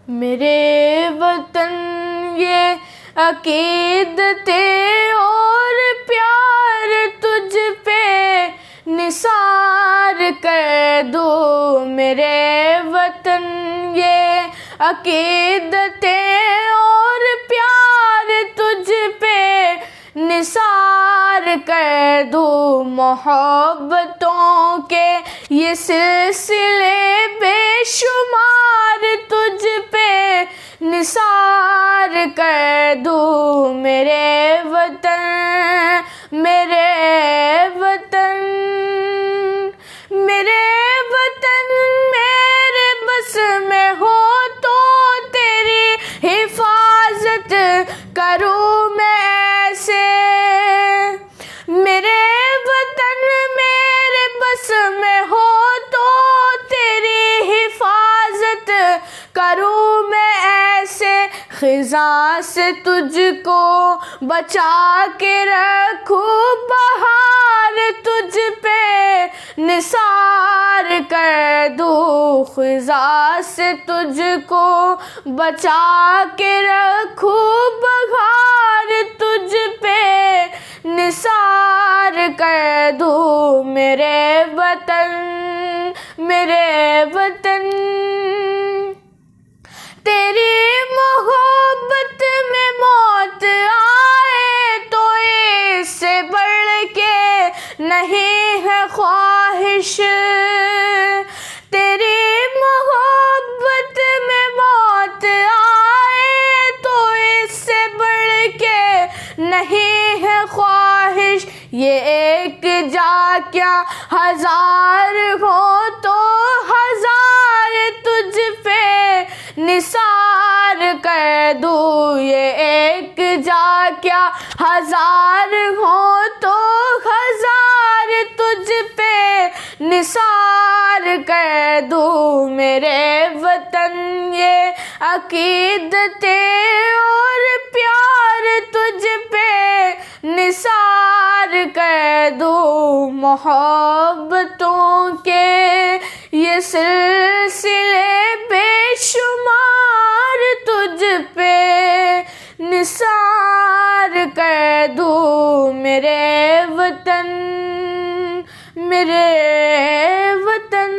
मेरे वतन ये अकीदते और प्यार तुझ पे निसार कर दूँ। मेरे वतन ये अकीदते और प्यार तुझ पे निसार कर दूँ। मोहब्बतों के ये सिलसिले बेशुमार तुझ पे निसार कर दूँ। मेरे वतन मेरे वतन मेरे वतन मेरे बस में हो तो तेरी हिफाजत करूँ मैं ऐसे। मेरे वतन मेरे बस में हो तो तेरी हिफाजत करूँ मैं ऐसे। खिज़ां से तुझको बचा के रखूँ, बहार तुझ पे निसार कर दूँ। खिज़ां से तुझको बचा के रखूँ, बहार तुझ पे निसार कर दूँ। मेरे वतन मेरे वतन तेरी मोहब्बत में मौत आए तो इससे बढ़ के नहीं है ख्वाहिश। तेरी मोहब्बत में मौत आए तो इससे बढ़ के नहीं है ख्वाहिश। ये एक जा क्या हजार हो तो हजार तुझ पे निसार कर दूँ। ये एक जा क्या हजार हो तो हजार तुझ पे निसार कर दूँ। मेरे वतन ये अकीदते और प्यार तुझ पे निसार कर दूँ। मोहब्बतों के ये सिलसिले बेशुमार तुझ पे निसार कर दूँ। मेरे वतन मेरे वतन।